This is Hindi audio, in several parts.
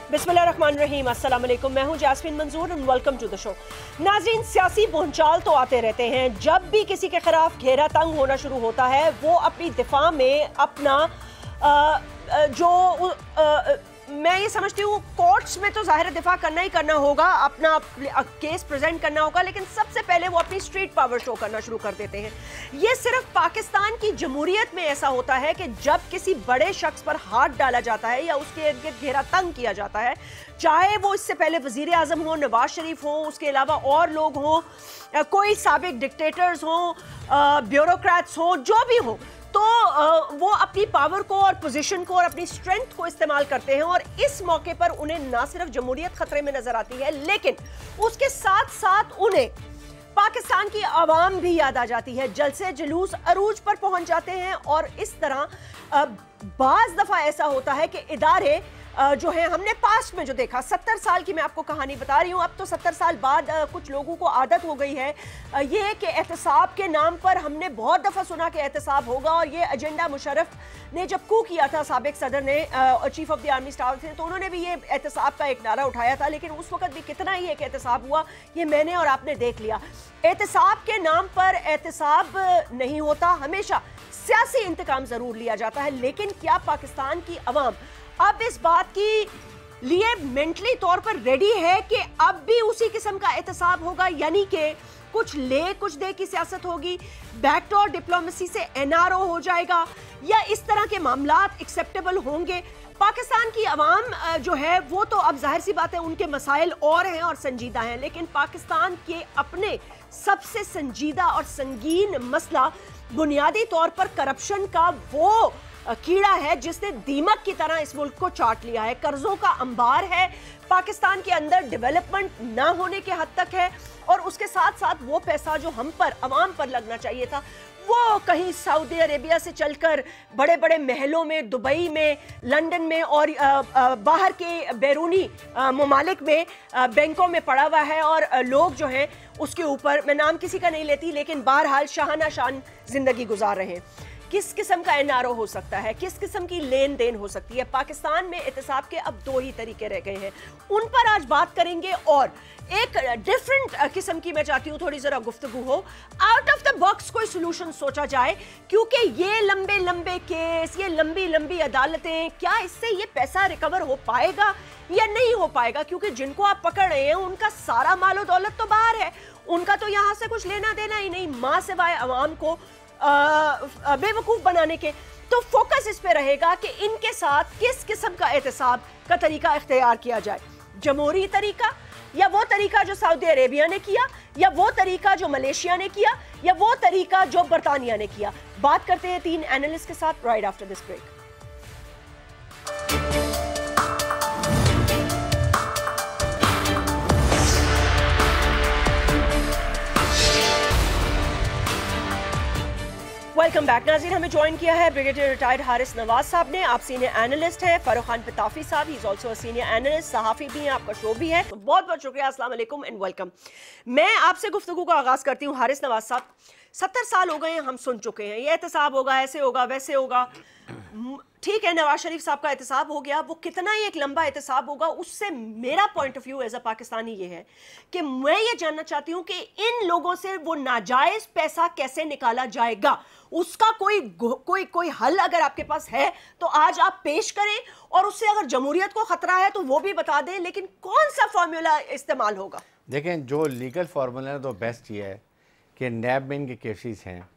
बिस्मिल्लाहिर्रहमानिर्रहीम, अस्सलाम वालेकुम। मैं हूं Jasmine Manzoor and welcome to the show. नाज़रीन, सियासी भूचाल तो आते रहते हैं। जब भी किसी के खिलाफ घेरा तंग होना शुरू होता है, वो अपनी दिफा में अपना मैं ये समझती हूँ कोर्ट्स में तो जाहिर दिफा करना ही करना होगा, अपना केस प्रेजेंट करना होगा, लेकिन सबसे पहले वो अपनी स्ट्रीट पावर शो करना शुरू कर देते हैं। ये सिर्फ पाकिस्तान की जमहूरियत में ऐसा होता है कि जब किसी बड़े शख्स पर हाथ डाला जाता है या उसके इर्द गिर्द घेरा तंग किया जाता है, चाहे वो इससे पहले वजीर आजम हो, नवाज शरीफ हो, उसके अलावा और लोग हों, कोई साबिक डिक्टेटर्स हों, ब्यूरोक्रेट्स हों, जो भी हो, तो वो अपनी पावर को और पोजीशन को और अपनी स्ट्रेंथ को इस्तेमाल करते हैं। और इस मौके पर उन्हें ना सिर्फ जमहूरियत खतरे में नजर आती है, लेकिन उसके साथ साथ उन्हें पाकिस्तान की आवाम भी याद आ जाती है। जलसे जुलूस अरूज पर पहुंच जाते हैं और इस तरह बाज दफा ऐसा होता है कि इदारे जो है, हमने पास्ट में जो देखा, 70 साल की मैं आपको कहानी बता रही हूँ, अब तो 70 साल बाद कुछ लोगों को आदत हो गई है ये कि एहतसाब के नाम पर हमने बहुत दफ़ा सुना कि एहतसाब होगा। और ये एजेंडा मुशर्रफ ने जब कू किया था, साबिक सदर ने, chief of the army staff थे, तो उन्होंने भी ये एहतसाब का एक नारा उठाया था, लेकिन उस वक्त भी कितना ही एक एहतसाब हुआ ये मैंने और आपने देख लिया। एहतसाब के नाम पर एहतसाब नहीं होता, हमेशा सियासी इंतकाम जरूर लिया जाता है। लेकिन क्या पाकिस्तान की अवाम अब इस बात की लिए मेंटली तौर पर रेडी है कि अब भी उसी किस्म का एहतसाब होगा, यानी कि कुछ ले कुछ दे की सियासत होगी, बैकडोर डिप्लोमेसी से एनआरओ हो जाएगा, या इस तरह के मामलात एक्सेप्टेबल होंगे? पाकिस्तान की अवाम जो है वो तो अब जाहिर सी बात है उनके मसाइल और हैं और संजीदा हैं, लेकिन पाकिस्तान के अपने सबसे संजीदा और संगीन मसला बुनियादी तौर पर करप्शन का वो कीड़ा है जिसने दीमक की तरह इस मुल्क को चाट लिया है। कर्जों का अंबार है, पाकिस्तान के अंदर डेवलपमेंट ना होने के हद तक है, और उसके साथ साथ वो पैसा जो हम पर, अवाम पर लगना चाहिए था, वो कहीं सऊदी अरेबिया से चलकर बड़े बड़े महलों में, दुबई में, लंदन में और बाहर के बैरूनी ममालिक में बैंकों में पड़ा हुआ है। और लोग जो हैं उसके ऊपर, मैं नाम किसी का नहीं लेती, लेकिन बहरहाल शाहाना शान जिंदगी गुजार रहे हैं। किस किस्म का एनआरओ हो सकता है, किस किस्म की लेन देन हो सकती है? पाकिस्तान में एहतसाब के अब दो ही तरीके रह गए हैं, उन पर आज बात करेंगे। और एक डिफरेंट किस्म की मैं चाहती हूँ थोड़ी जरा गुफ्तगू हो, आउट ऑफ द बॉक्स कोई सोल्यूशन सोचा जाए, क्योंकि ये लंबे लंबे केस, ये लंबी लंबी अदालतें, क्या इससे ये पैसा रिकवर हो पाएगा या नहीं हो पाएगा? क्योंकि जिनको आप पकड़ रहे हैं उनका सारा मालो दौलत तो बाहर है, उनका तो यहाँ से कुछ लेना देना ही नहीं, माँ सिवाय अवाम को बेवकूफ बनाने के। तो फोकस इस पे रहेगा कि इनके साथ किस किस्म का एहतसाब का तरीका इख्तियार किया जाए, जमहूरी तरीका, या वो तरीका जो सऊदी अरेबिया ने किया, या वो तरीका जो मलेशिया ने किया, या वो तरीका जो बरतानिया ने किया। बात करते हैं तीन एनालिस्ट के साथ right after this break. Welcome back. नाज़रीन, हमें ज्वाइन किया है ब्रिगेडियर रिटायर्ड हारिस नवाज साहब ने। आप सीनियर एनालिस्ट हैं। फारूक खान पताफी साहब, he is also a senior analyst, सहाफ़ी भी हैं, आपका शो भी है। तो बहुत बहुत शुक्रिया, अस्सलाम वालेकुम एंड वेलकम। मैं आपसे गुफ्तगू का आगाज़ करती हूँ। हारिस नवाज साहब, 70 साल हो गए हैं, हम सुन चुके हैं ये एहतसाब होगा, ऐसे होगा, वैसे होगा। ठीक है, नवाज शरीफ साहब का एहतसाब हो गया, वो कितना ही एक लंबा एहतसाब होगा, उससे मेरा point of view as a Pakistani ये है कि मैं ये जानना चाहती हूँ कि इन लोगों से वो नाजायज पैसा कैसे निकाला जाएगा, उसका कोई हल अगर आपके पास है तो आज आप पेश करें, और उससे अगर जमहूरियत को खतरा है तो वो भी बता दें, लेकिन कौन सा फॉर्मूला इस्तेमाल होगा? देखें, जो लीगल फार्मूला है तो बेस्ट ये है कि नैब में इनके केसेस हैं,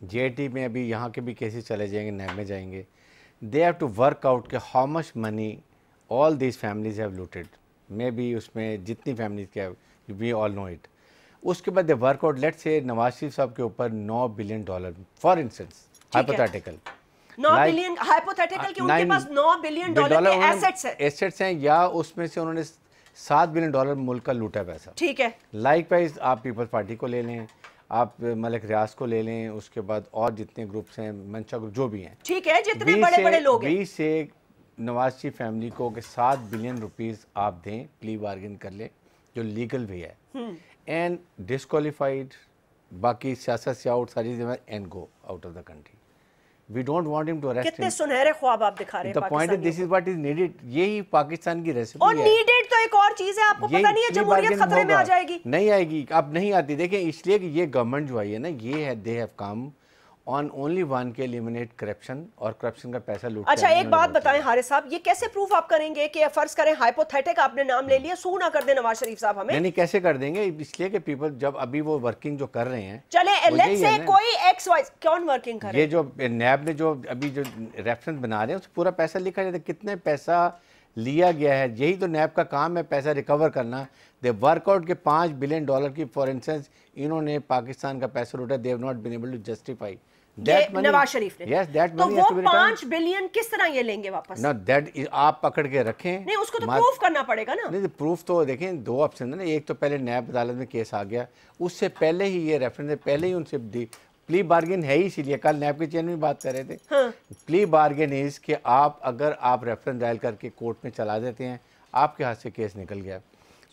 जेटी में अभी यहाँ के भी केसेस चले जाएंगे, नैब में जाएंगे। They have to work out कि how much money all these families have looted, may be उसमें जितनी फैमिलीज के, वी ऑल नो इट। उसके बाद they work out, let's say Nawaz Sharif साहब के ऊपर $9 billion, for instance hypothetical, 9 billion hypothetical कि उनके पास $9 बिलियन के एसेट्स हैं, या उसमें से उन्होंने $7 बिलियन मुल्क का लूटा पैसा। ठीक है, लाइक वाइज आप पीपल्स पार्टी को ले लें, आप मलिक रियाज को ले लें, उसके बाद और जितने ग्रुप्स हैं, मंशा ग्रुप जो भी हैं, ठीक है, जितने बड़े बड़े लोग हैं, 20 से नवाज शरीफ फैमिली को कि 7 बिलियन रुपीस आप दें, प्ली बार्गेन कर ले, जो लीगल भी है, एंड डिस्क्वालीफाइड, बाकी सियासत से out, sorry and go out of the country. We don't want him to arrest कितने सुनहरे ख्वाब आप दिखा रहे हैं। The point is this is what is needed, यही पाकिस्तान की रेसिपी और नीडेड तो एक और चीज है, आपको पता नहीं है जमहूरियत खतरे में आ जाएगी। नहीं आएगी, अब नहीं आती। देखिए इसलिए कि ये गवर्नमेंट जो आई है ना, ये है they have come on only one के एलिमिनेट करप्शन और करप्शन का पैसा लूट। अच्छा एक बात बताएं हारिस साहब, ये कैसे प्रूफ आप करेंगे कि फर्ज करें हाइपोथेटिक आपने नाम ले लिया, सू ना कर दे नवाज शरीफ साहब हमें। नहीं कैसे कर देंगे, इसलिए कि पीपल जब अभी वो वर्किंग जो कर रहे हैं, चले लेट्स से कोई एक्स वाई कौन वर्किंग कर रहे हैं, ये जो नैब ने जो अभी जो रेफरेंस बना रहे हैं उस पूरा पैसा लिखा जाता है, कितने पैसा लिया गया है। यही तो नैब का काम है, पैसा रिकवर करना। दे वर्कआउट के $5 बिलियन की फॉर इंस्टेंस इन्होंने पाकिस्तान का पैसा लूटा, they have not been able to justify Nawaz Sharif ने। yes, that तो वो 5 बिलियन किस तरह ये लेंगे वापस? ना दैट आप पकड़ के रखें, नहीं उसको तो प्रूफ करना पड़ेगा ना। नहीं प्रूफ तो देखें, दो ऑप्शन है ना, एक तो पहले नैब अदालत में केस आ गया, उससे पहले ही ये रेफरेंस पहले ही उनसे दी प्ली बार्गेन है ही, इसीलिए कल नैब के चेयरमैन में बात कर रहे थे। हाँ। प्ली बार्गेन इज कि आप अगर आप रेफरेंस डायल करके कोर्ट में चला देते हैं, आपके हाथ से केस निकल गया।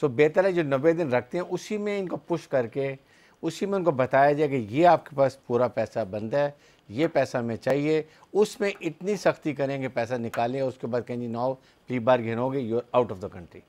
सो बेहतर है जो 90 दिन रखते हैं उसी में इनको पुश करके, उसी में उनको बताया जाए कि ये आपके पास पूरा पैसा बंद है, ये पैसा हमें चाहिए, उसमें इतनी सख्ती करेंगे पैसा निकालें, उसके बाद कहेंगे नाउ प्ली बार्गेन हो गए, you are out of the country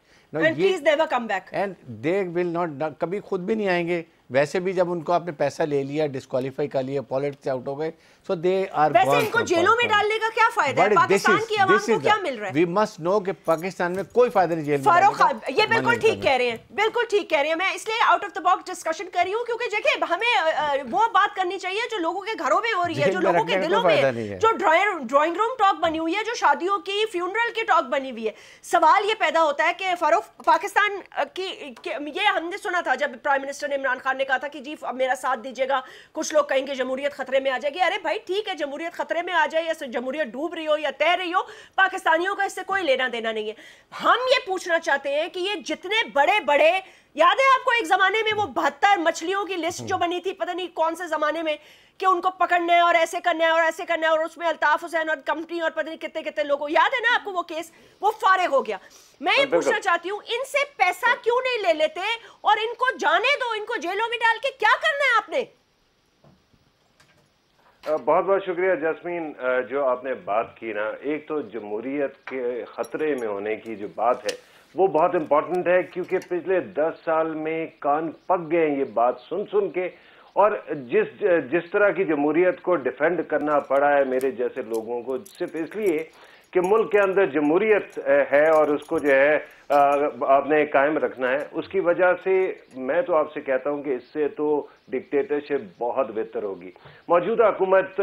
and they will not, कभी खुद भी नहीं आएंगे। वैसे भी जब उनको आपने पैसा ले लिया, डिस्क्वालीफाई कर लिया, पॉलिटिक्स से आउट हो गए, सो दे आर वैसे इनको जेलों में डालने का क्या फायदा है? पाकिस्तान की आवाम को क्या मिल रहा है? वी मस्ट नो कि पाकिस्तान में कोई फायदा नहीं जेल में। फारूक ये बिल्कुल ठीक कह रहे हैं, बिल्कुल ठीक कह रहे हैं। मैं इसलिए out of the box discussion कर रही हूं क्योंकि देखिए हमें वो बात करनी चाहिए जो लोगों के घरों में हो रही है, जो लोगों के दिलों में है, जो ड्राइंग रूम टॉक बनी हुई है, जो शादियों की फ्यूनरल की टॉक बनी हुई है। सवाल ये पैदा होता है कि फारूक पाकिस्तान की ये हमने सुना था जब प्राइम मिनिस्टर ने इमरान खान ने कहा था कि जी मेरा साथ दीजिएगा, कुछ लोग कहेंगे जमहूरियत खतरे में आ जाएगी। अरे भाई ठीक है, जमहूरियत खतरे में आ जाए या जमहूरियत डूब रही हो या तैर रही हो, पाकिस्तानियों का इससे कोई लेना देना नहीं है। हम ये पूछना चाहते हैं कि ये जितने बड़े बड़े, याद है आपको एक जमाने में वो 72 मछलियों की लिस्ट जो बनी थी, पता नहीं कौन से जमाने में, कि उनको पकड़ना है और ऐसे करना है और ऐसे करना है, और उसमें अल्ताफ हुसैन और कंपनी और पता नहीं कितने कितने लोगों, याद है ना आपको वो केस, वो फारिग हो गया। मैं ये पूछना चाहती हूँ इनसे पैसा क्यों नहीं ले लेते और इनको जाने दो, इनको जेलों में डाल के क्या करना है आपने? बहुत बहुत शुक्रिया जस्मीन, जो आपने बात की ना, एक तो जमहूरियत के खतरे में होने की जो बात है वो बहुत इंपॉर्टेंट है, क्योंकि पिछले 10 साल में कान पक गए ये बात सुन सुन के, और जिस तरह की जमहूरियत को डिफेंड करना पड़ा है मेरे जैसे लोगों को, सिर्फ इसलिए कि मुल्क के अंदर जमहूरियत है और उसको जो है आपने कायम रखना है, उसकी वजह से मैं तो आपसे कहता हूं कि इससे तो डिक्टेटरशिप बहुत बेहतर होगी। मौजूदा हुकूमत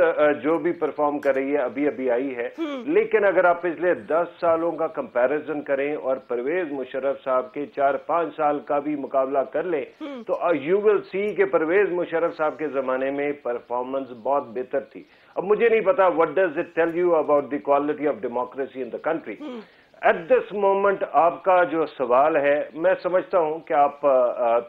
जो भी परफॉर्म कर रही है अभी अभी आई है, लेकिन अगर आप पिछले 10 सालों का कंपैरिजन करें और परवेज मुशर्रफ साहब के 4-5 साल का भी मुकाबला कर लें, तो यू विल सी कि परवेज मुशर्रफ साहब के जमाने में परफॉर्मेंस बहुत बेहतर थी। अब मुझे नहीं पता what does it tell you about the quality of democracy in the country at this moment. आपका जो सवाल है, मैं समझता हूं कि आप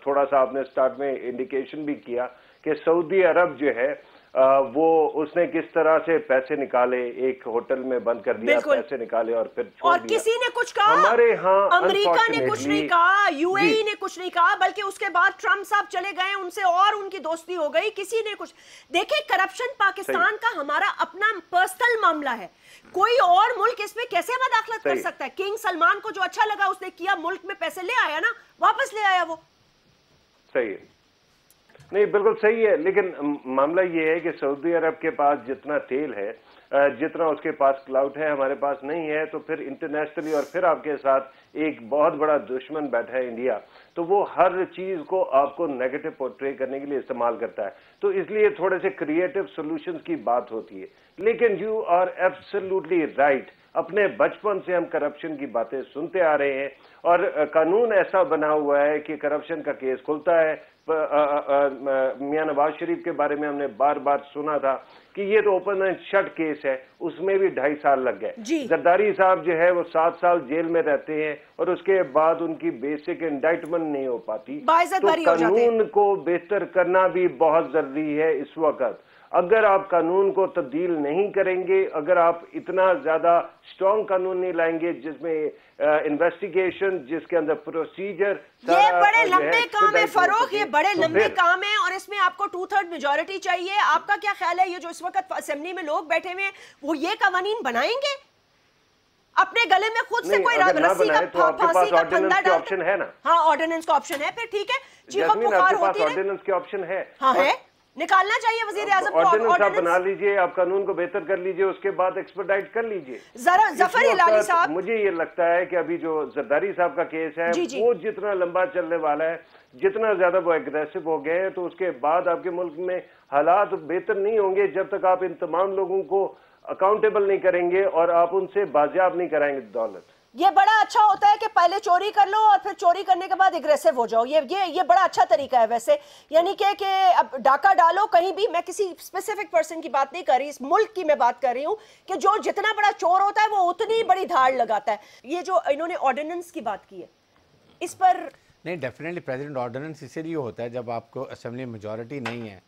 थोड़ा सा आपने स्टार्ट में इंडिकेशन भी किया कि सऊदी अरब जो है वो उसने किस तरह से पैसे निकाले, एक होटल में बंद कर दिया, पैसे निकाले और फिर छोड़ और दिया। किसी ने कुछ कहा, हमारे यहाँ अमेरिका ने कुछ नहीं कहा, यूएई ने कुछ नहीं कहा, बल्कि उसके बाद ट्रम्प साहब चले गए, उनसे और उनकी दोस्ती हो गई, किसी ने कुछ। देखिए करप्शन पाकिस्तान का हमारा अपना पर्सनल मामला है, कोई और मुल्क इसमें कैसे मदाखलत कर सकता है? किंग सलमान को जो अच्छा लगा उसने किया, मुल्क में पैसे ले आया ना, वापस ले आया वो। सही है, नहीं बिल्कुल सही है, लेकिन मामला ये है कि सऊदी अरब के पास जितना तेल है, जितना उसके पास क्लाउड है, हमारे पास नहीं है, तो फिर इंटरनेशनली और फिर आपके साथ एक बहुत बड़ा दुश्मन बैठा है इंडिया, तो वो हर चीज को आपको नेगेटिव पोर्ट्रे करने के लिए इस्तेमाल करता है। तो इसलिए थोड़े से क्रिएटिव सॉल्यूशंस की बात होती है, लेकिन यू आर एब्सोल्युटली राइट। अपने बचपन से हम करप्शन की बातें सुनते आ रहे हैं और कानून ऐसा बना हुआ है कि करप्शन का केस खुलता है। मियां नवाज शरीफ के बारे में हमने बार बार सुना था कि ये तो ओपन एंड शट केस है, उसमें भी 2.5 साल लग गए। जरदारी साहब जो है वो 7 साल जेल में रहते हैं और उसके बाद उनकी बेसिक इंडाइटमेंट नहीं हो पाती। तो कानून को बेहतर करना भी बहुत जरूरी है इस वक्त। अगर आप कानून को तब्दील नहीं करेंगे, अगर आप इतना ज्यादा स्ट्रॉन्ग कानून नहीं लाएंगे जिसमें इन्वेस्टिगेशन, जिसके अंदर प्रोसीजर, ये बड़े लंबे काम है फरूख, ये बड़े तो लंबे काम है और इसमें आपको 2/3 मेजॉरिटी चाहिए। आपका क्या ख्याल है, ये जो इस वक्त असेंबली में लोग बैठे हुए हैं वो ये कानून बनाएंगे? अपने गले में खुद से कोई रस्सी का फांसी का फंदा डालते? ऑप्शन है ना। हाँ, ऑर्डिनेंस का ऑप्शन है, फिर ठीक है। चीख पुकार होती है, ऑर्डिनेंस के ऑप्शन है। हाँ है, निकालना चाहिए वजीर आजम को ऑर्डिनेंस। आप बना लीजिए, आप कानून को बेहतर कर लीजिए, उसके बाद एक्सपर्टाइज कर लीजिए। जरा जफर इलाही साहब, मुझे ये लगता है कि अभी जो जरदारी साहब का केस है वो जितना लंबा चलने वाला है, जितना ज्यादा वो एग्रेसिव हो गए हैं, तो उसके बाद आपके मुल्क में हालात बेहतर नहीं होंगे जब तक आप इन तमाम लोगों को अकाउंटेबल नहीं करेंगे और आप उनसे बाजियाब नहीं कराएंगे दौलत। ये बड़ा अच्छा होता है कि पहले चोरी कर लो और फिर चोरी करने के बाद एग्रेसिव हो जाओ। ये बड़ा अच्छा तरीका है वैसे, यानी कि अब डाका डालो कहीं भी। मैं किसी स्पेसिफिक पर्सन की बात नहीं कर रही, इस मुल्क की मैं बात कर रही हूँ कि जो जितना बड़ा चोर होता है वो उतनी बड़ी धाड़ लगाता है। ये जो इन्होंने ऑर्डिनेंस की बात की है, इस पर नहीं, डेफिनेटली प्रेसिडेंट ऑर्डिनेंस इसीलिए होता है जब आपको असेंबली मेजॉरिटी नहीं है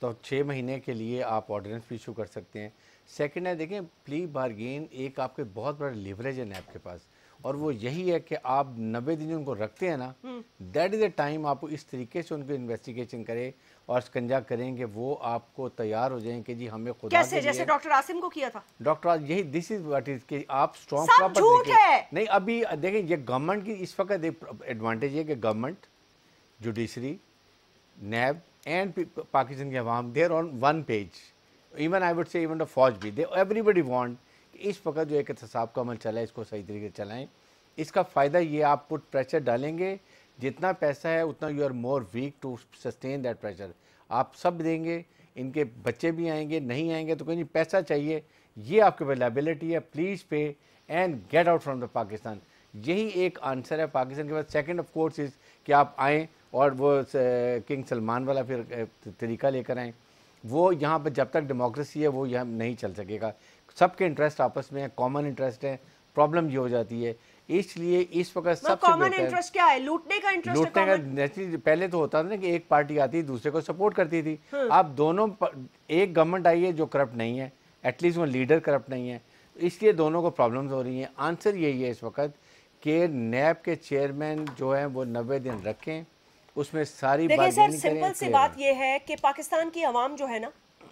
तो 6 महीने के लिए आप ऑर्डिनेंस भी इशू कर सकते हैं। सेकंड है, देखें, प्ली बारगेन एक आपके बहुत बड़ा लिवरेज है आपके पास, और वो यही है कि आप 90 दिन उनको रखते हैं ना, दैट इज़ द टाइम आप इस तरीके से उनको इन्वेस्टिगेशन करें और स्कंजा करें कि वो आपको तैयार हो जाएं कि जी हमें खुदा कैसे, जैसे डॉक्टर आसिम को किया था। डॉक्टर यही दिस इज व्हाट इज कि आप स्ट्रॉन्ग सब झूठ है। नहीं, अभी देखें, ये गवर्नमेंट की इस वक्त एडवांटेज है कि government, judiciary, NAB and Pakistan की अवाम, they're on one page. Even I would say even the फौज भी, दे एवरीबडी वांट इस वक्त जो एक एहतसाब का अमल चला है इसको सही तरीके से चलाएं। इसका फ़ायदा ये, आप पुट प्रेशर डालेंगे, जितना पैसा है उतना you are more weak to sustain that pressure. आप सब देंगे, इनके बच्चे भी आएंगे, नहीं आएंगे तो कहीं पैसा चाहिए, ये आपके पास लायबिलिटी है, प्लीज़ पे and get out from the Pakistan. यही एक आंसर है पाकिस्तान के पास। सेकेंड ऑफ कोर्स इज़ कि आप आएँ और वो किंग सलमान वाला फिर तरीका लेकर आएँ। वो यहाँ पर जब तक डेमोक्रेसी है वो यहाँ नहीं चल सकेगा। सबके इंटरेस्ट आपस में है, कॉमन इंटरेस्ट है। प्रॉब्लम ये हो जाती है, इसलिए इस वक्त सबसे कॉमन इंटरेस्ट क्या है? लूटने का इंटरेस्ट। लूटने का पहले तो होता था ना कि एक पार्टी आती दूसरे को सपोर्ट करती थी। अब दोनों एक गवर्नमेंट आई है जो करप्ट नहीं है, एटलीस्ट वो लीडर करप्ट नहीं है, इसलिए दोनों को प्रॉब्लम्स हो रही हैं। आंसर यही है इस वक्त कि नैब के चेयरमैन जो है वो 90 दिन रखें, उसमें सारी देखिए सर, सिंपल सी बात ये है कि पाकिस्तान की आवाम जो है ना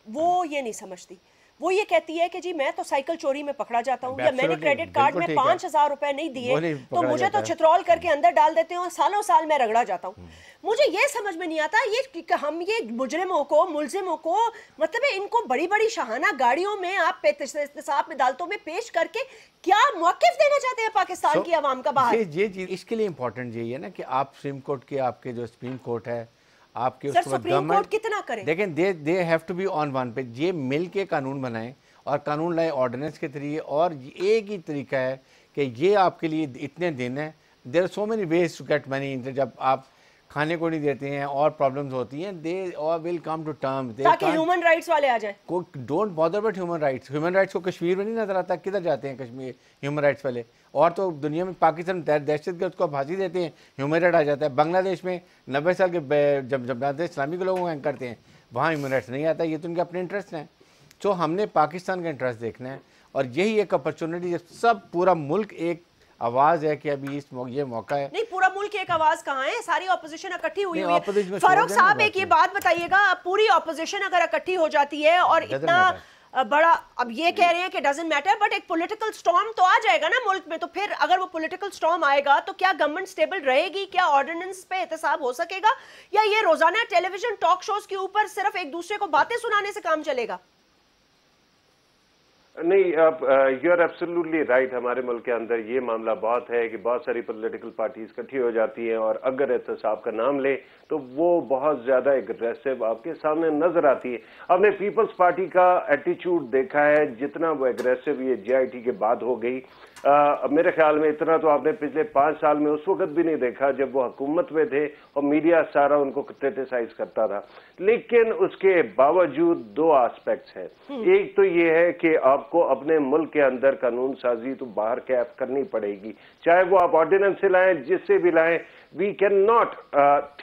वो ये नहीं समझती। वो ये कहती है कि जी मैं तो साइकिल चोरी में पकड़ा जाता हूँ, या मैंने क्रेडिट कार्ड में 5,000 रुपए नहीं दिए तो मुझे तो चित्रौल करके अंदर डाल देते हैं और सालों साल मैं रगड़ा जाता हूँ। मुझे ये समझ में नहीं आता ये हम ये मुजरिमों को, मुलजिमों को, मतलब है इनको बड़ी बड़ी शाहाना गाड़ियों में आप एहतसाब अदालतों में पेश करके क्या मौक़िफ़ देना चाहते हैं पाकिस्तान की आवाम का बाहर? ये चीज इसके लिए इम्पोर्टेंट यही है ना कि आप सुप्रीम कोर्ट के, आपके जो सुप्रीम कोर्ट है आपके, सर सुप्रीम कोर्ट कितना करे? देखें, they have to be on one page. ये मिल के कानून बनाएं और कानून लाए ऑर्डिनेंस के जरिए, और एक ही तरीका है कि ये आपके लिए इतने दिन है। There are so many ways to get money. जब आप खाने को नहीं देते हैं और प्रॉब्लम्स होती हैं, दे और विल कम टू टर्म, ताकि ह्यूमन राइट्स वाले आ जाए। को don't bother but human rights. Human rights को कश्मीर में नहीं नजर आता, किधर जाते हैं कश्मीर ह्यूमन राइट्स वाले? और तो दुनिया में पाकिस्तान दहशतगर्द को फांसी देते हैं, ह्यूमन राइट आ जाता है। बांग्लादेश में 90 साल के जब इस्लामी के लोगों को करते हैं, वहाँ ह्यूमन राइट्स नहीं आता। ये तो उनके अपने इंटरेस्ट हैं। तो हमने पाकिस्तान का इंटरेस्ट देखना है, और यही एक अपॉर्चुनिटी, जब सब पूरा मुल्क एक आवाज है कि अभी ये मौका है। नहीं, पूरा मुल्क एक आवाज कहाँ है? सारी ऑपोजिशन इकट्ठी हुई है। फारूक साहब एक ये बात बताइएगा, पूरी ऑपोजिशन अगर इकट्ठी हो जाती है और इतना बड़ा, अब ये कह रहे हैं कि डजंट मैटर, बट एक पॉलिटिकल स्टॉर्म तो आ जाएगा ना मुल्क में। तो फिर अगर वो पॉलिटिकल स्टॉर्म आएगा तो क्या गवर्नमेंट स्टेबल रहेगी? क्या ऑर्डिनेंस पे एहतसाब हो सकेगा? या ये रोजाना टेलीविजन टॉक शोज के ऊपर सिर्फ एक दूसरे को बातें सुनाने से काम चलेगा? नहीं, आप यू आर एब्सोल्युटली राइट। हमारे मुल्क के अंदर ये मामला बहुत है कि बहुत सारी पॉलिटिकल पार्टीज इकट्ठी हो जाती हैं, और अगर एहतसाब का नाम ले तो वो बहुत ज्यादा एग्रेसिव आपके सामने नजर आती है। आपने पीपल्स पार्टी का एटीट्यूड देखा है, जितना वो एग्रेसिव ये JIT के बाद हो गई। मेरे ख्याल में इतना तो आपने पिछले 5 साल में उस वक्त भी नहीं देखा जब वो हुकूमत में थे और मीडिया सारा उनको क्रिटिसाइज करता था। लेकिन उसके बावजूद 2 एस्पेक्ट्स हैं। एक तो ये है कि आपको अपने मुल्क के अंदर कानून साजी तो बाहर कैफ करनी पड़ेगी, चाहे वो आप ऑर्डिनेंस से लाएं, जिससे भी लाएं। वी कैन नॉट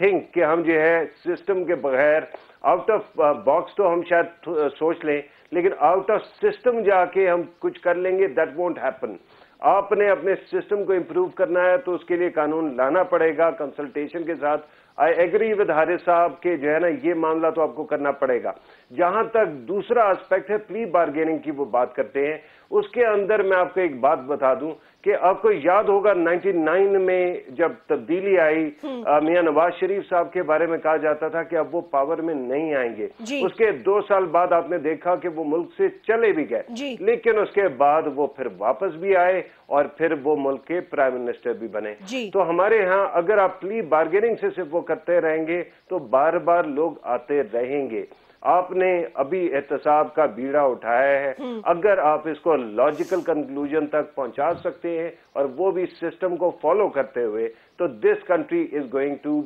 थिंक कि हम जो है सिस्टम के बगैर आउट ऑफ बॉक्स तो हम शायद सोच लें, लेकिन आउट ऑफ सिस्टम जाके हम कुछ कर लेंगे, दैट वोंट हैपन। आपने अपने सिस्टम को इंप्रूव करना है तो उसके लिए कानून लाना पड़ेगा कंसल्टेशन के साथ। आई एग्री विद हारिस साहब के जो है ना ये मामला तो आपको करना पड़ेगा। जहां तक दूसरा एस्पेक्ट है प्ली बार्गेनिंग की वो बात करते हैं, उसके अंदर मैं आपको एक बात बता दूं कि आपको याद होगा 99 में जब तब्दीली आई, मियां नवाज शरीफ साहब के बारे में कहा जाता था कि अब वो पावर में नहीं आएंगे। उसके 2 साल बाद आपने देखा कि वो मुल्क से चले भी गए, लेकिन उसके बाद वो फिर वापस भी आए और फिर वो मुल्क के प्राइम मिनिस्टर भी बने। तो हमारे यहाँ अगर आप प्ली बार्गेनिंग से सिर्फ वो करते रहेंगे तो बार बार लोग आते रहेंगे। आपने अभी एहतसाब का बीड़ा उठाया है, अगर आप इसको लॉजिकल कंक्लूजन तक पहुंचा सकते हैं और वो भी सिस्टम को फॉलो करते हुए, तो this country is going to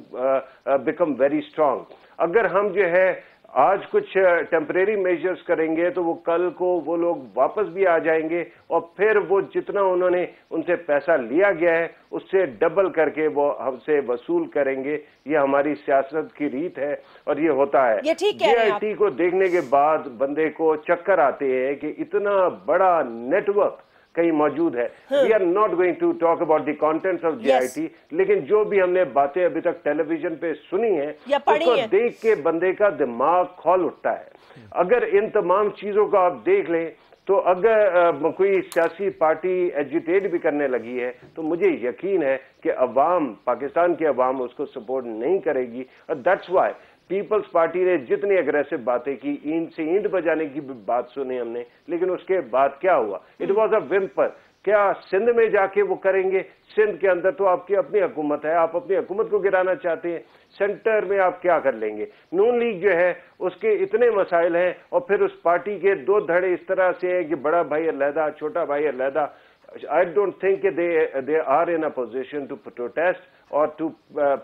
become very strong. अगर हम जो है आज कुछ टेम्परेरी मेजर्स करेंगे तो वो कल को वो लोग वापस भी आ जाएंगे और फिर वो जितना उन्होंने उनसे पैसा लिया गया है उससे डबल करके वो हमसे वसूल करेंगे। ये हमारी सियासत की रीत है और ये होता है। JIT को देखने के बाद बंदे को चक्कर आते हैं कि इतना बड़ा नेटवर्क कहीं मौजूद है। We are not going to talk about the contents of JIT, लेकिन जो भी हमने बातें अभी तक टेलीविजन पे सुनी है उसको देख के बंदे का दिमाग खौल उठता है। अगर इन तमाम चीजों को आप देख लें तो अगर कोई सियासी पार्टी एजिटेट भी करने लगी है तो मुझे यकीन है कि अवाम, पाकिस्तान की अवाम उसको सपोर्ट नहीं करेगी। और दैट्स वाई पीपल्स पार्टी ने जितनी अग्रेसिव बातें की, ईंट से ईंट बजाने की भी बात सुनी हमने, लेकिन उसके बाद क्या हुआ? It was a whimper. क्या सिंध में जाके वो करेंगे? सिंध के अंदर तो आपकी अपनी हुकूमत है, आप अपनी हुकूमत को गिराना चाहते हैं। सेंटर में आप क्या कर लेंगे? नून लीग जो है उसके इतने मसाइल हैं और फिर उस पार्टी के 2 धड़े इस तरह से हैं कि बड़ा भाई अलहदा, छोटा भाई अलहदा। I don't think they are in a position to protest or to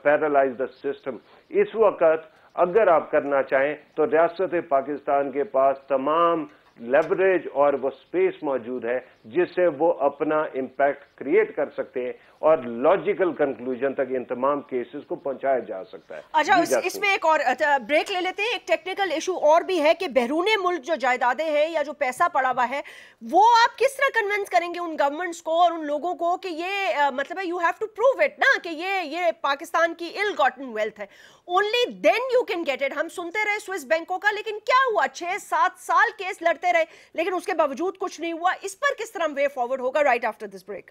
paralyze the system. इस वक्त अगर आप करना चाहें तो रियासत पाकिस्तान के पास तमाम लेवरेज और वो स्पेस मौजूद है जिससे वो अपना इम्पैक्ट क्रिएट कर सकते हैं और लॉजिकल कंक्लूजन तक इन तमाम केसेस को पहुंचाया जा सकता है। अच्छा, इसमें एक और ब्रेक ले लेते हैं। एक टेक्निकल इशू और भी है कि बैरूने मुल्क जो जायदादें हैं या जो पैसा पड़ा हुआ है वो आप किस तरह कन्विंस करेंगे उन गवर्नमेंट्स को और उन लोगों को कि ये मतलब है you have to prove it ना कि ये पाकिस्तान की इल गॉटन वेल्थ है, only then you can get it. हम सुनते रहे स्विस बैंकों का, लेकिन क्या हुआ? 6-7 साल केस लड़ते रहे लेकिन उसके बावजूद कुछ नहीं हुआ। इस पर किस तरह वे फॉरवर्ड होगा? Right after this break.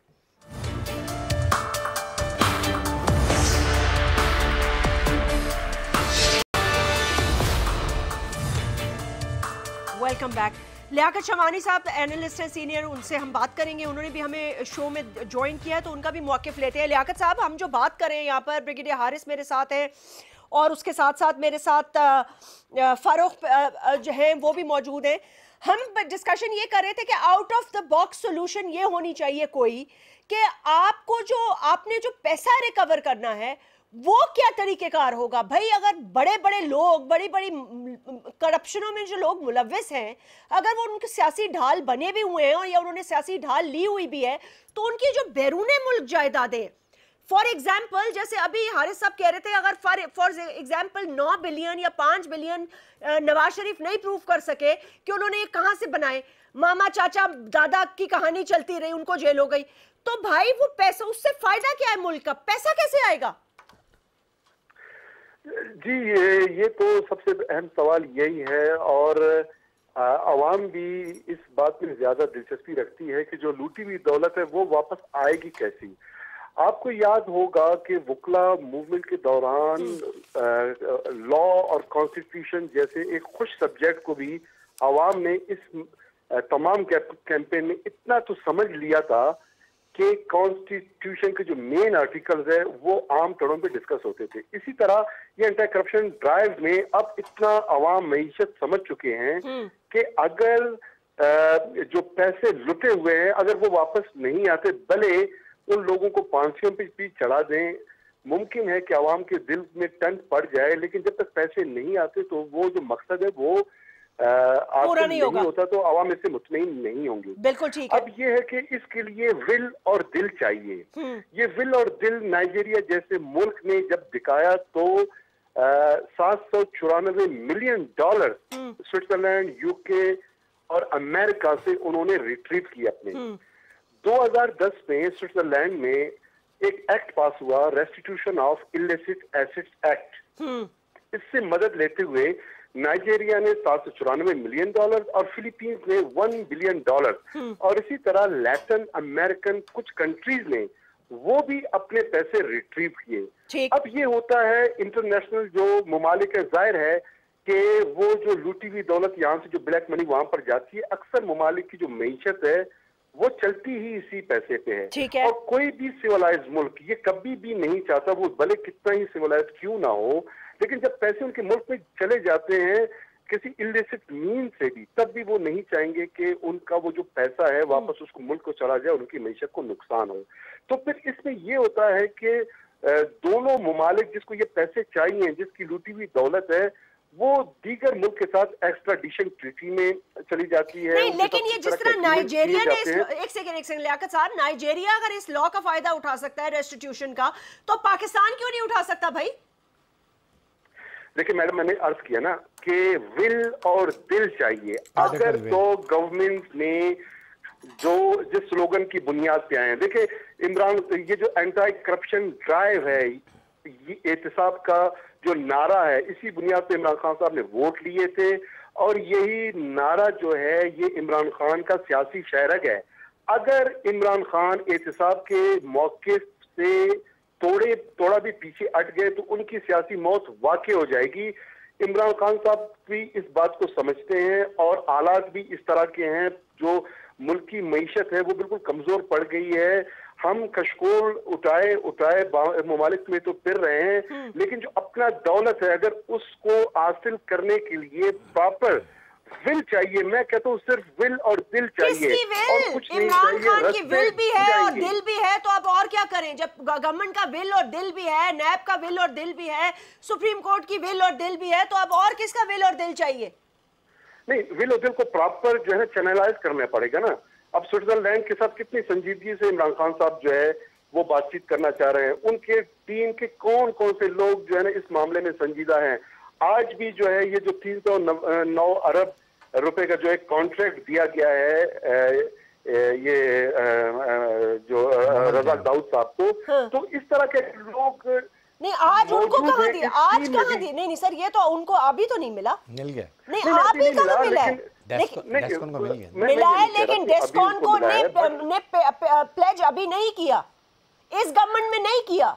Welcome back. Liaquat Shamani sahab analyst हैं सीनियर, उनसे हम बात करेंगे। उन्होंने भी हमें शो में ज्वाइन किया है तो उनका भी मौक़िफ़ लेते हैं। लियाकत साहब, हम जो बात करें यहाँ पर, ब्रिगेडियर हारिस मेरे साथ हैं और उसके साथ साथ मेरे साथ फारूक जो हैं वो भी मौजूद हैं। हम डिस्कशन ये कर रहे थे कि out of the box solution ये होनी चाहिए कोई कि आपने जो पैसा रिकवर करना है वो क्या तरीकेकार होगा। भाई अगर बड़े बड़े लोग, बड़ी बड़ी करप्शनों में जो लोग मुलव्विस हैं, अगर वो उनके सियासी ढाल बने भी हुए हैं और या उन्होंने सियासी ढाल ली हुई भी है, तो उनकी जो बैरूने मुल्क जायदादें, फॉर एग्जाम्पल जैसे अभी हारिस साहब कह रहे थे, अगर फॉर एग्जाम्पल 9 बिलियन या 5 बिलियन नवाज शरीफ नहीं प्रूव कर सके कि उन्होंने ये कहां से बनाए, मामा चाचा दादा की कहानी चलती रही, उनको जेल हो गई, तो भाई वो पैसा, उससे फायदा क्या है मुल्क का? पैसा कैसे आएगा? जी, ये तो सबसे अहम सवाल यही है और आवाम भी इस बात में ज्यादा दिलचस्पी रखती है कि जो लूटी हुई दौलत है वो वापस आएगी कैसी। आपको याद होगा कि वुकला मूवमेंट के दौरान लॉ और कॉन्स्टिट्यूशन जैसे एक खुश सब्जेक्ट को भी आवाम ने इस तमाम कैंपेन में इतना तो समझ लिया था कि कॉन्स्टिट्यूशन के जो मेन आर्टिकल्स है वो आम तौरों पे डिस्कस होते थे। इसी तरह ये एंटी करप्शन ड्राइव में अब इतना आवाम मईशत समझ चुके हैं कि अगर जो पैसे लुटे हुए हैं अगर वो वापस नहीं आते, भले उन लोगों को फांसियों पे भी चढ़ा दें, मुमकिन है कि आवाम के दिल में टंट पड़ जाए, लेकिन जब तक पैसे नहीं आते तो वो जो मकसद है वो पूरा नहीं होता तो आवाम इससे मुतमईन नहीं होंगे। बिल्कुल ठीक है। अब ये है कि इसके लिए विल और दिल चाहिए। ये विल और दिल नाइजीरिया जैसे मुल्क ने जब दिखाया तो $794 मिलियन स्विट्जरलैंड, यूके और अमेरिका से उन्होंने रिट्रीव किए अपने। 2010 में स्विट्जरलैंड में एक एक्ट पास हुआ, restitution of illicit assets act. इससे मदद लेते हुए नाइजीरिया ने $794 मिलियन और फिलीपींस ने $1 बिलियन और इसी तरह लैटिन अमेरिकन कुछ कंट्रीज ने वो भी अपने पैसे रिट्रीव किए। अब ये होता है इंटरनेशनल जो ममालिक है, जाहिर है कि वो जो लूटी हुई दौलत यहाँ से जो ब्लैक मनी वहां पर जाती है, अक्सर ममालिक की जो मईशत है वो चलती ही इसी पैसे पे है। और कोई भी सिविलाइज्ड मुल्क ये कभी भी नहीं चाहता, वो भले कितना ही सिविलाइज्ड क्यों ना हो, लेकिन जब पैसे उनके मुल्क में चले जाते हैं किसी इलिसिट मीन से भी, तब भी वो नहीं चाहेंगे कि उनका वो जो पैसा है वापस उसको मुल्क को चला जाए, उनकी मईशत को नुकसान हो। तो फिर इसमें ये होता है कि दोनों ममालिक जिसको ये पैसे चाहिए, जिसकी लूटी हुई दौलत है, वो दीगर मुल्क के साथ एक्स्ट्राडिशन ट्रीटी में चली जाती है। नहीं, लेकिन ये जिस तरह नाइजीरिया ने एक सेकंड लियाकत साहब, नाइजीरिया अगर इस लॉ का फायदा उठा सकता है रेस्टिट्यूशन का, तो पाकिस्तान क्यों नहीं उठा सकता भाई? देखिए मैडम, मैंने अर्ज किया ना कि विल और दिल चाहिए। अगर तो गवर्नमेंट ने जो जिस स्लोगन की बुनियाद पे आए हैं, देखिए इमरान, ये जो एंटी करप्शन ड्राइव है, ये एहतिसाब का जो नारा है, इसी बुनियाद पे इमरान खान साहब ने वोट लिए थे और यही नारा जो है ये इमरान खान का सियासी शहरग है। अगर इमरान खान एहतिसाब के मौके से थोड़ा भी पीछे हट गए तो उनकी सियासी मौत वाकई हो जाएगी। इमरान खान साहब भी इस बात को समझते हैं और हालात भी इस तरह के हैं, जो मुल्क की मईशत है वो बिल्कुल कमजोर पड़ गई है। हम कशकोल उठाए ममालिक में तो फिर रहे हैं, लेकिन जो अपना दौलत है अगर उसको हासिल करने के लिए प्रॉपर विल चाहिए। मैं कहता हूँ सिर्फ विल और दिल चाहिए और कुछ नहीं चाहिए। इमरान खान की विल भी है और दिल भी है, तो अब और क्या करें? जब गवर्नमेंट का विल और दिल भी है, नैब का विल और दिल भी है, सुप्रीम कोर्ट की विल और दिल भी है, तो अब और किसका विल और दिल चाहिए? नहीं, विल और दिल को प्रॉपर जो है चैनलाइज करना पड़ेगा ना। अब स्विट्जरलैंड के साथ कितनी संजीदगी से इमरान खान साहब जो है वो बातचीत करना चाह रहे हैं। उनके टीम के कौन कौन से लोग जो है ना इस मामले में संजीदा हैं। आज भी जो है ये जो 309 अरब रुपए का जो एक कॉन्ट्रैक्ट दिया गया है ये जो रज़ाक दाऊद साहब को, तो इस तरह के लोग नहीं, आज उनको कहाँ दिया? आज कहाँ दिया? नहीं सर, ये तो उनको अभी तो नहीं मिला। मिल गया नहीं, अभी कहाँ मिला है? डेस्कॉन को मिल गया, मिला है, लेकिन डेस्कॉन को ने प्लेज अभी नहीं किया, इस गवर्नमेंट में नहीं किया।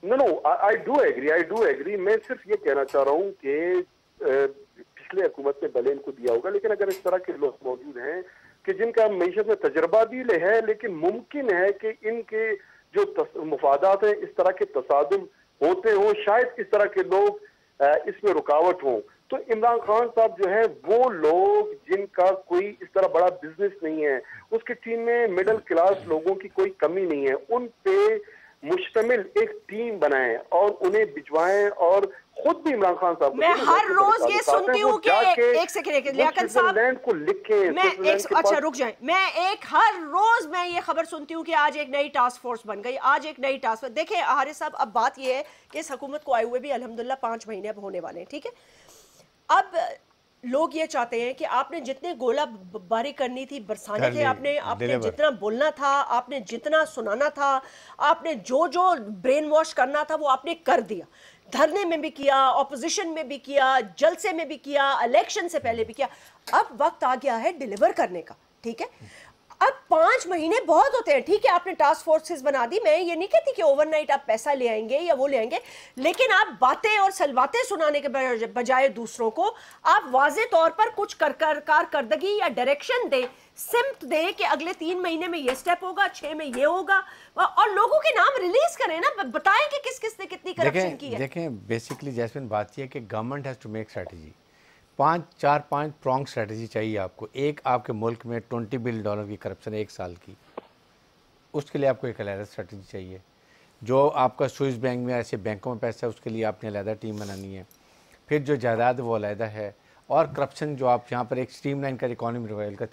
No, I do agree. मैं सिर्फ ये कहना चाह रहा हूँ कि पिछले हुकूमत में भले इनको दिया होगा, लेकिन अगर इस तरह के लोग मौजूद हैं कि जिनका मईशत में तजर्बा भी है, लेकिन मुमकिन है कि इनके जो मुफादात है इस तरह के तसादुम होते हो, शायद इस तरह के लोग इसमें रुकावट हो। तो इमरान खान साहब जो है वो लोग जिनका कोई इस तरह बड़ा बिजनेस नहीं है, उसकी टीम में मिडिल क्लास लोगों की कोई कमी नहीं है, उन पे मुश्तमिल एक टीम बनाएं और उन्हें भिजवाएं। और खुद भी इमरान खान साहब, मैं हर रोज ये सुनती हूँ कि एक सेकंड लियाकत साहब को लिखें, मैं अच्छा रुक जाएं, मैं हर रोज मैं ये खबर सुनती हूँ कि आज एक नई टास्क फोर्स बन गई, आज एक नई टास्क फोर्स। देखिए हारिस साहब, अब बात ये है कि इस हुकूमत को आए हुए भी अल्हम्दुलिल्लाह 5 महीने अब होने वाले हैं, ठीक है। अब लोग ये चाहते हैं कि आपने जितने गोला बारी करनी थी बरसाने थे, आपने जितना बोलना था, आपने जितना सुनाना था, आपने जो ब्रेन वॉश करना था वो आपने कर दिया। धरने में भी किया, ऑपोजिशन में भी किया, जलसे में भी किया, इलेक्शन से पहले भी किया। अब वक्त आ गया है डिलीवर करने का, ठीक है। अब 5 महीने बहुत होते हैं, ठीक है, आपने टास्क फोर्सेस बना दी। मैं ये नहीं कहती कि ओवरनाइट आप पैसा ले आएंगे या वो ले आएंगे, लेकिन आप बातें और सलवातें सुनाने के बजाय दूसरों को आप वाजे तौर पर कुछ कारकर्दगी या डायरेक्शन दे, सिम्त दे कि अगले 3 महीने में ये स्टेप होगा, 6 में ये होगा, और लोगों के नाम रिलीज करें ना, बताएं कि किस किस ने कितनी करप्शन की है। देखें बेसिकली जैस्मिन बात यह है कि government has to make strategy. 5 prong strategy चाहिए आपको। एक, आपके मुल्क में $20 बिलियन की करप्शन 1 साल की, उसके लिए आपको एक अलग स्ट्रेटजी चाहिए। जो आपका स्विस बैंक में ऐसे बैंकों में पैसा है उसके लिए आपने अलग टीम बनानी है। फिर जो जायदाद वो अलग है, और करप्शन जो आप यहाँ पर एक स्ट्रीमलाइन कर इकोनॉमी रिवाइवल का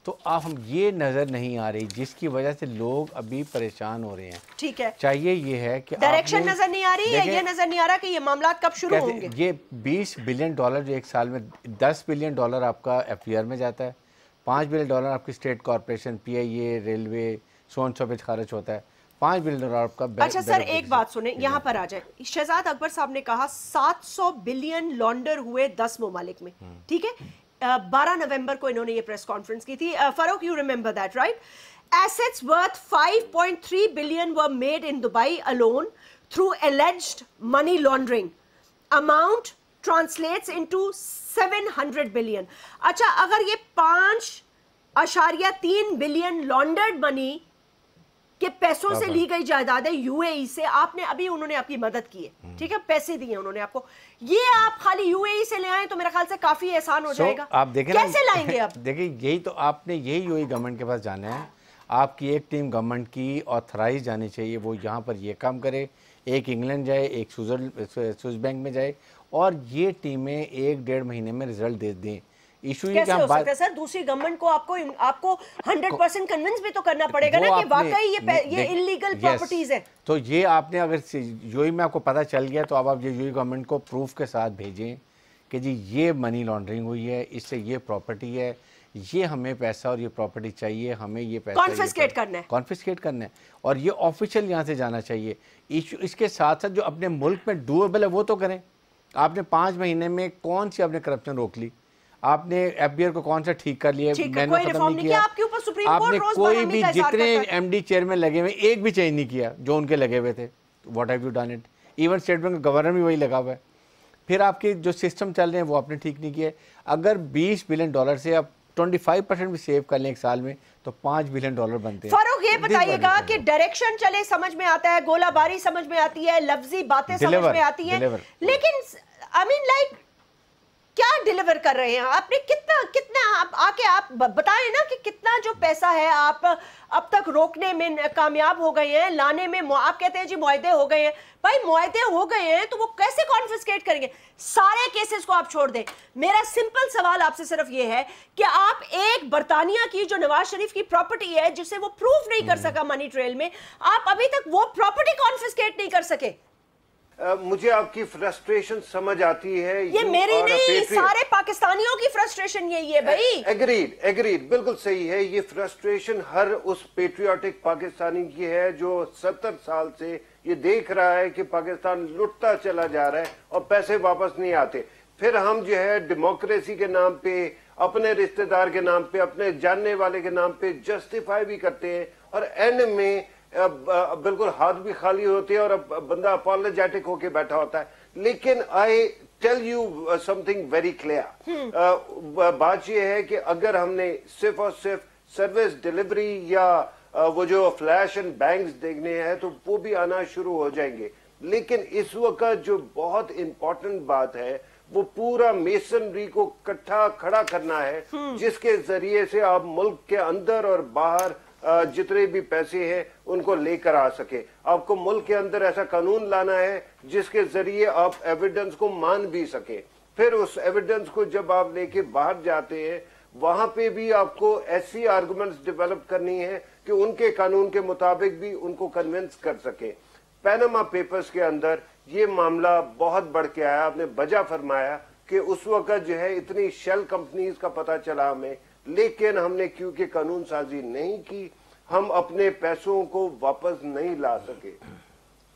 तो आप हम ये नज़र नहीं आ रही, जिसकी वजह से लोग अभी परेशान हो रहे हैं। ठीक है, चाहिए ये है कि डायरेक्शन नजर नहीं आ रही है, ये नजर नहीं आ रहा कि ये मामला कब शुरू होंगे। ये 20 बिलियन डॉलर जो एक साल में 10 बिलियन डॉलर आपका एफआईआर में जाता है, 5 बिलियन डॉलर आपकी स्टेट कॉर्पोरेशन पीआईए रेलवे सोन पे खर्च होता है, 5 बिलियन डॉलर आपका। अच्छा सर, एक बात सुने, यहाँ पर आ जाए। शहजाद अकबर साहब ने कहा 700 बिलियन लॉन्डर हुए 10 ममालिक में, ठीक है। 12 नवंबर को इन्होंने ये प्रेस कॉन्फ्रेंस की थी। Farooq, you remember that right? Assets worth 5.3 billion were made in Dubai alone through alleged money laundering. Amount translates into 700 billion. अच्छा, अगर ये 5.3 बिलियन लॉन्डर्ड मनी के पैसों से ली गई जायदादें यूएई से, आपने अभी, उन्होंने आपकी मदद की है, ठीक है, पैसे दिए उन्होंने आपको, ये आप खाली यूएई से ले आए तो मेरे ख्याल से काफी आसान हो जाएगा। आप देखें कैसे लाएंगे आप? देखिए, यही तो आपने यही यूएई गवर्नमेंट के पास जाना है। आपकी एक टीम गवर्नमेंट की ऑथराइज जानी चाहिए, वो यहाँ पर ये काम करे, एक इंग्लैंड जाए, एक स्विस बैंक में जाए, और ये टीमें 1-1.5 महीने में रिजल्ट दे दें। इशू ये हो सकता है सर, दूसरी गवर्नमेंट को आपको 100% कन्विंस भी तो करना पड़ेगा ना कि वाकई ये इलीगल प्रॉपर्टीज है। तो ये आपने अगर यूएई में आपको पता चल गया तो अब आप ये यूएई गवर्नमेंट को प्रूफ के साथ भेजें कि जी ये मनी लॉन्ड्रिंग हुई है, इससे ये प्रॉपर्टी है, ये हमें पैसा और ये प्रॉपर्टी चाहिए, हमें ये पैसा कॉन्फिस्केट करना है, और ये ऑफिशियल यहाँ से जाना चाहिए। इसके साथ साथ जो अपने मुल्क में डूएबल है वो तो करें। आपने 5 महीने में कौन सी आपने करप्शन रोक ली? आपने एफबीआर को कौन सा ठीक कर लिया? मैंने खत्म नहीं किया। आपके ऊपर सुप्रीम कोर्ट आपने कोई भी जितने एमडी चेयरमैन लगे हुए एक भी चेंज नहीं किया जो उनके लगे हुए थे। What have you done it? Even state bank का गवर्नर भी वही लगा हुआ है। फिर आपके जो सिस्टम चल रहे हैं वो आपने ठीक नहीं किए। अगर 20 बिलियन डॉलर से आप 25% भी सेव कर लें एक साल में तो 5 बिलियन डॉलर बनते हैं। फारूक, ये बताइएगा कि डायरेक्शन चले समझ में आता है, गोलाबारी समझ में आती है, लफ्जी बातें समझ में आती है, लेकिन आई मीन लाइक क्या डिलीवर कर रहे हैं आपने? कितना आप बताएं ना कि कितना जो पैसा है आप अब तक रोकने में कामयाब हो गए हैं, लाने में। आप कहते हैं जी मुआहदे हो गए हैं, भाई मुआहदे हो गए हैं तो वो कैसे कॉन्फिस्केट करेंगे? सारे केसेस को आप छोड़ दें। मेरा सिंपल सवाल आपसे सिर्फ ये है कि आप एक बरतानिया की जो नवाज शरीफ की प्रॉपर्टी है जिसे वो प्रूफ नहीं कर सका मनी ट्रेल में, आप अभी तक वो प्रॉपर्टी कॉन्फिस्केट नहीं कर सके। मुझे आपकी फ्रस्ट्रेशन समझ आती है। ये मेरी नहीं, सारे पाकिस्तानियों की फ्रस्ट्रेशन यही है भाई। एग्रीड, बिल्कुल सही है। ये फ्रस्ट्रेशन हर उस पेट्रियाटिक पाकिस्तानी की है जो 70 साल से ये देख रहा है कि पाकिस्तान लुटता चला जा रहा है और पैसे वापस नहीं आते। फिर हम जो है डेमोक्रेसी के नाम पे, अपने रिश्तेदार के नाम पे, अपने जानने वाले के नाम पे जस्टिफाई भी करते हैं और एंड में बिल्कुल हाथ भी खाली होते हैं और बंदा अपॉलोजेटिक होके बैठा होता है। लेकिन I tell you something very clear, बात यह है कि अगर हमने सिर्फ और सिर्फ सर्विस डिलीवरी या वो जो फ्लैश एंड बैंग्स देखने हैं तो वो भी आना शुरू हो जाएंगे। लेकिन इस वक्त जो बहुत इंपॉर्टेंट बात है वो पूरा मेसनरी को इकट्ठा खड़ा करना है, जिसके जरिए से आप मुल्क के अंदर और बाहर जितने भी पैसे हैं उनको लेकर आ सके। आपको मुल्क के अंदर ऐसा कानून लाना है जिसके जरिए आप एविडेंस को मान भी सके। फिर उस एविडेंस को जब आप लेके बाहर जाते हैं वहां पे भी आपको ऐसी आर्गुमेंट्स डेवलप करनी है कि उनके कानून के मुताबिक भी उनको कन्विंस कर सके। पैनामा पेपर्स के अंदर ये मामला बहुत बढ़ के आया। आपने वजह फरमाया कि उस वक्त जो है इतनी शेल कंपनीज का पता चला हमें, लेकिन हमने क्योंकि कानून साजी नहीं की, हम अपने पैसों को वापस नहीं ला सके।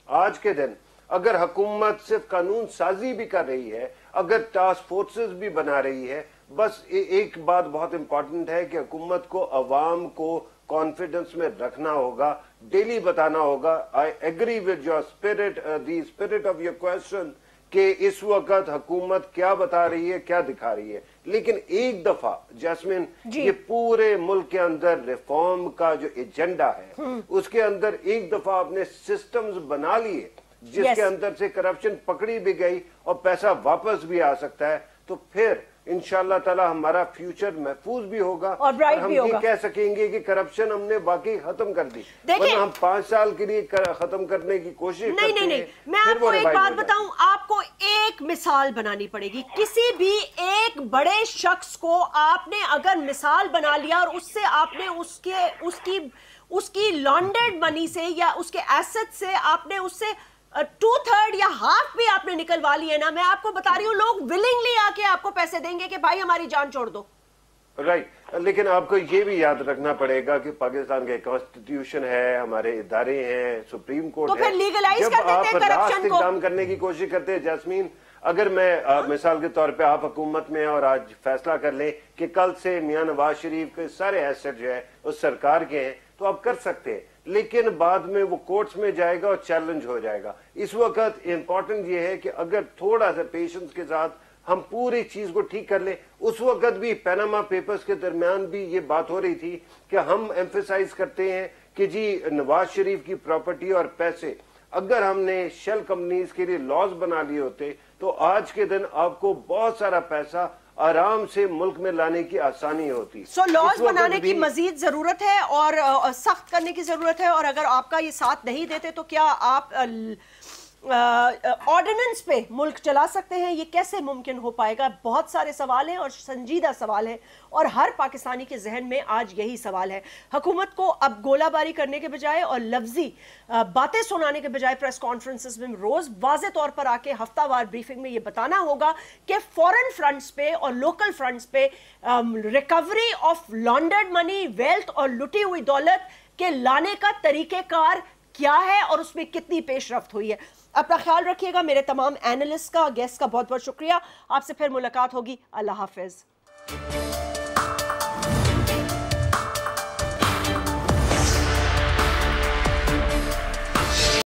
आज के दिन अगर हुकूमत सिर्फ कानून साजी भी कर रही है, अगर टास्क फोर्सेस भी बना रही है, बस एक बात बहुत इंपॉर्टेंट है कि हुकूमत को अवाम को कॉन्फिडेंस में रखना होगा, डेली बताना होगा। I agree with your spirit, the spirit of your question कि इस वक्त हुकूमत क्या बता रही है, क्या दिखा रही है। लेकिन एक दफा जैस्मिन, ये पूरे मुल्क के अंदर रिफॉर्म का जो एजेंडा है उसके अंदर एक दफा आपने सिस्टम्स बना लिए जिसके अंदर से करप्शन पकड़ी भी गई और पैसा वापस भी आ सकता है, तो फिर इंशाल्लाह ताला हमारा फ्यूचर महफूज भी होगा और ब्राइट हम भी ये होगा। कह सकेंगे कि करप्शन हमने वाकई खत्म कर दी। देखिए, हम 5 साल के लिए खत्म करने की कोशिश नहीं करते नहीं हैं, नहीं, मैं फिर वो आपको एक रिवाइव बात हो जाता है। बताऊं, आपको एक मिसाल बनानी पड़ेगी। किसी भी एक बड़े शख्स को आपने अगर मिसाल बना लिया और उससे आपने उसकी लॉन्डेड मनी से या उसके एसेट से आपने उससे 2/3 या हाफ भी आपने निकलवा लिए ना, मैं आपको बता रही हूं लोग विलिंगली आके आपको पैसे देंगे कि भाई हमारी जान छोड़ दो। राइट, लेकिन आपको ये भी याद रखना पड़ेगा कि पाकिस्तान के कॉन्स्टिट्यूशन है, हमारे इदारे हैं, सुप्रीम कोर्ट तो फिर लीगलाइज कर देते हैं करप्शन को। इकदाम करने की कोशिश करते हैं जैस्मीन, अगर मैं मिसाल के तौर पे आप हुकूमत में और आज फैसला कर लें कि कल से मियां नवाज शरीफ के सारे एसेट जो है उस सरकार के हैं, तो आप कर सकते हैं, लेकिन बाद में वो कोर्ट्स में जाएगा और चैलेंज हो जाएगा। इस वक्त इंपॉर्टेंट ये है कि अगर थोड़ा सा पेशेंस के साथ हम पूरी चीज को ठीक कर लें। उस वक्त भी पैनामा पेपर्स के दरमियान भी ये बात हो रही थी कि हम एम्फेसाइज करते हैं कि जी नवाज शरीफ की प्रॉपर्टी और पैसे अगर हमने शेल कंपनीज के लिए लॉज बना लिए होते तो आज के दिन आपको बहुत सारा पैसा आराम से मुल्क में लाने की आसानी होती। सो लॉज बनाने की मजीद जरूरत है और सख्त करने की जरूरत है, और अगर आपका ये साथ नहीं देते तो क्या आप ऑर्डिनेंस पे मुल्क चला सकते हैं? ये कैसे मुमकिन हो पाएगा? बहुत सारे सवाल हैं और संजीदा सवाल है, और हर पाकिस्तानी के जहन में आज यही सवाल है। हुकूमत को अब गोलाबारी करने के बजाय और लफ्जी बातें सुनाने के बजाय प्रेस कॉन्फ्रेंसेस में रोज वाज़े तौर पर आके हफ्तावार ब्रीफिंग में ये बताना होगा कि फॉरेन फ्रंट्स पे और लोकल फ्रंट्स पे रिकवरी ऑफ लॉन्डर्ड मनी, वेल्थ और लुटी हुई दौलत के लाने का तरीकेकार क्या है और उसमें कितनी पेशरफ्त हुई है। अपना ख्याल रखिएगा। मेरे तमाम एनालिस्ट का, गेस्ट का बहुत बहुत शुक्रिया। आपसे फिर मुलाकात होगी। अल्लाह हाफिज।